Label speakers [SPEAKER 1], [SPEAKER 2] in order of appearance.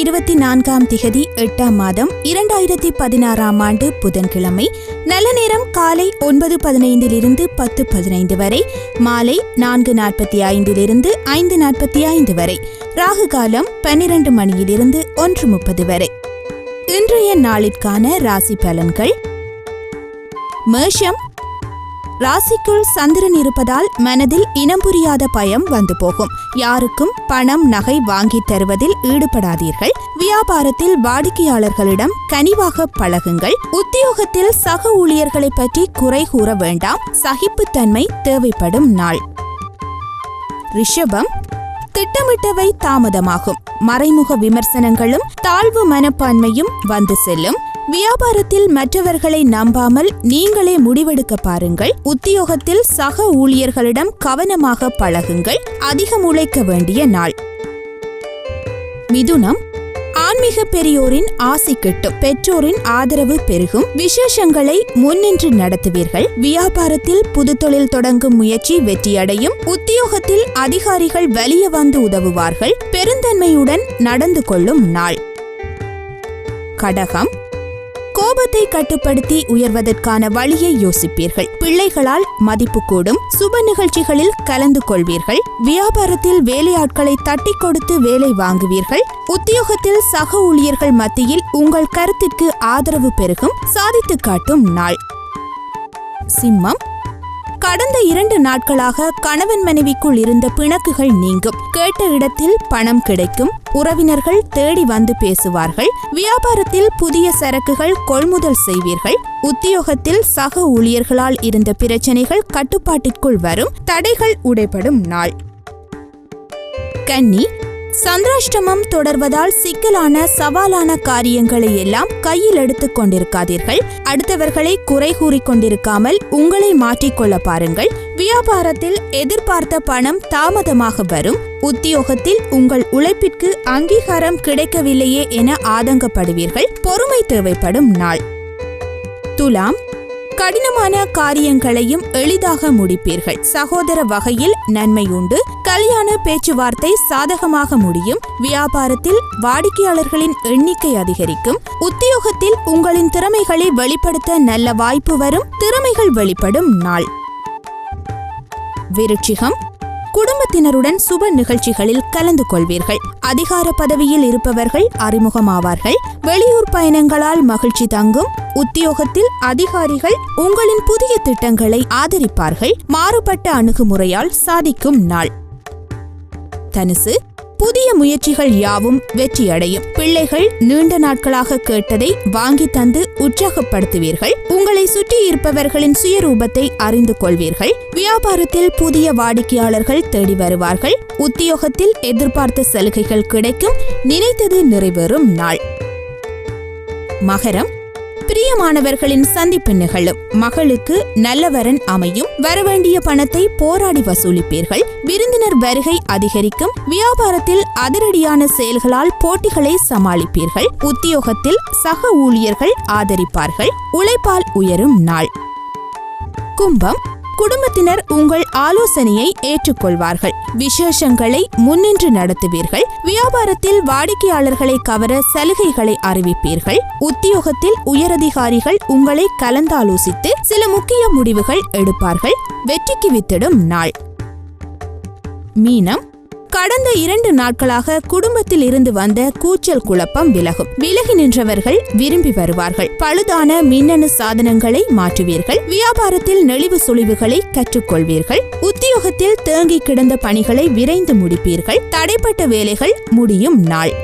[SPEAKER 1] 24ஆம் திகதி 8ஆம் மாதம் 2016ஆம் ஆண்டு புதன்கிழமை. நல்ல நேரம் காலை 9:15 10:15 வரை, மாலை 4:45 5:45 வரை. ராகு காலம் 12 மணியிலிருந்து 1:30 வரை. இன்றைய நாளிற்கான ராசி பலன்கள். மேஷம், ராசிக்குள் சந்திரன் இருப்பதால் மனதில் இனம் புரியாத பயம் வந்து போகும். யாருக்கும் பணம் நகை வாங்கி தருவதில் ஈடுபடாதீர்கள். வியாபாரத்தில் வாடிக்கையாளர்களிடம் கனிவாக பழகுங்கள். உத்தியோகத்தில் சக ஊழியர்களை பற்றி குறை கூற வேண்டாம். சகிப்புத்தன்மை தேவைப்படும் நாள். ரிஷபம், திட்டமிட்டவை தாமதமாகும். மறைமுக விமர்சனங்களும் தாழ்வு மனப்பான்மையும் வந்து செல்லும். வியாபாரத்தில் மற்றவர்களை நம்பாமல் நீங்களே முடிவெடுக்க பாருங்கள். உத்தியோகத்தில் சக ஊழியர்களிடம் கவனமாக பழகுங்கள். அதிகம் உழைக்க வேண்டிய நாள். மிதுனம், ஆன்மீக பெரியோரின் ஆசி கிட்டும். பெற்றோரின் ஆதரவு பெருகும். விசேஷங்களை முன்னின்று நடத்துவீர்கள். வியாபாரத்தில் புது தொழில் தொடங்கும் முயற்சி வெற்றியடையும். உத்தியோகத்தில் அதிகாரிகள் வெளிய வந்து உதவுவார்கள். பெருந்தன்மையுடன் நடந்து கொள்ளும் நாள். கடகம், கோபத்தை கட்டுப்படுத்தி உயர்வதற்கான வழியை யோசிப்பீர்கள். பிள்ளைகளால் மதிப்பு கூடும். சுப நிகழ்ச்சிகளில் கலந்து கொள்வீர்கள். வியாபாரத்தில் வேலையாட்களை தட்டி கொடுத்து வேலை வாங்குவீர்கள். உத்தியோகத்தில் சக ஊழியர்கள் மத்தியில் உங்கள் கருத்திற்கு ஆதரவு பெருகும். சாதித்து காட்டும் நாள். சிம்மம், கடந்த 2 நாட்களாக கணவன் மனைவிக்குள் இருந்த பிணக்குகள் நீங்கும். கேட்ட இடத்தில் பணம் கிடைக்கும். உறவினர்கள் தேடி வந்து பேசுவார்கள். வியாபாரத்தில் புதிய சரக்குகள் கொள்முதல் செய்வீர்கள். உத்தியோகத்தில் சக ஊழியர்களால் இருந்த பிரச்சனைகள் கட்டுப்பாட்டிற்குள் வரும். தடைகள் உடைபடும் நாள். கன்னி, சந்திராஷ்டமம் தொடர்வதால் சிக்கலான சவாலான காரியங்களை எல்லாம் கையில் எடுத்துக் கொண்டிருக்காதீர்கள். அடுத்தவர்களை குறை கூறிக்கொண்டிருக்காமல் உங்களை மாற்றிக்கொள்ள பாருங்கள். வியாபாரத்தில் எதிர்பார்த்த பணம் தாமதமாக வரும். உத்தியோகத்தில் உங்கள் உழைப்பிற்கு அங்கீகாரம் கிடைக்கவில்லையே என ஆதங்கப்படுவீர்கள். பொறுமை தேவைப்படும் நாள். துலாம், கடினமான காரியங்களையும் எளிதாக முடிப்பீர்கள். சகோதர வகையில் நன்மை உண்டு. கல்யாண பேச்சுவார்த்தை சாதகமாக முடியும். வியாபாரத்தில் வாடிக்கையாளர்களின் எண்ணிக்கை அதிகரிக்கும். உத்தியோகத்தில் உங்களின் திறமைகளை வெளிப்படுத்த நல்ல வாய்ப்பு வரும். திறமைகள் வெளிப்படும் நாள். விருச்சிகம், குடும்பத்தினருடன் சுப நிகழ்ச்சிகளில் கலந்து கொள்வீர்கள். அதிகார பதவியில் இருப்பவர்கள் அறிமுகமாவார்கள். வெளியூர் பயணங்களால் மகிழ்ச்சி தங்கும். உத்தியோகத்தில் அதிகாரிகள் உங்களின் புதிய திட்டங்களை ஆதரிப்பார்கள். மாறுபட்ட அணுகுமுறையால் சாதிக்கும் நாள். தனுசு, புதிய முயற்சிகள் யாவும் வெற்றியடையும். பிள்ளைகள் நீண்ட நாட்களாக கேட்டதை வாங்கி தந்து உற்சாகப்படுத்துவீர்கள். உங்களை சுற்றி இருப்பவர்களின் சுயரூபத்தை அறிந்து கொள்வீர்கள். வியாபாரத்தில் புதிய வாடிக்கையாளர்கள் தேடி வருவார்கள். உத்தியோகத்தில் எதிர்பார்த்த சலுகைகள் கிடைக்கும். நினைத்தது நிறைவேறும் நாள். மகரம், பிரியமானவர்களின் சந்திப்பு நிகழும். மகளுக்கு நல்லவரன் அமையும். வரவேண்டிய பணத்தை போராடி வசூலிப்பீர்கள். விருந்தினர் வருகை அதிகரிக்கும். வியாபாரத்தில் அதிரடியான செயல்களால் போட்டிகளை சமாளிப்பீர்கள். உத்தியோகத்தில் சக ஊழியர்கள் ஆதரிப்பார்கள். உழைப்பால் உயரும் நாள். கும்பம், குடும்பத்தினர் உங்கள் ஆலோசனையை ஏற்றுக்கொள்வார்கள். விசேஷங்களை முன்னின்று நடத்துவீர்கள். வியாபாரத்தில் வாடிக்கையாளர்களை கவர சலுகைகளை அறிவிப்பீர்கள். உத்தியோகத்தில் உயரதிகாரிகள் உங்களை கலந்தாலோசித்து சில முக்கிய முடிவுகள் எடுப்பார்கள். வெற்றிக்கு வித்திடும் நாள். மீனம், கடந்த 2 நாட்களாக குடும்பத்தில் இருந்து வந்த கூச்சல் குழப்பம் விலகும். விலகி நின்றவர்கள் விரும்பி வருவார்கள். பழுதான மின்னணு சாதனங்களை மாற்றுவீர்கள். வியாபாரத்தில் நெளிவு சுழிவுகளை கற்றுக்கொள்வீர்கள். உத்தியோகத்தில் தேங்கி கிடந்த பணிகளை விரைந்து முடிப்பீர்கள். தடைப்பட்ட வேலைகள் முடியும் நாள்.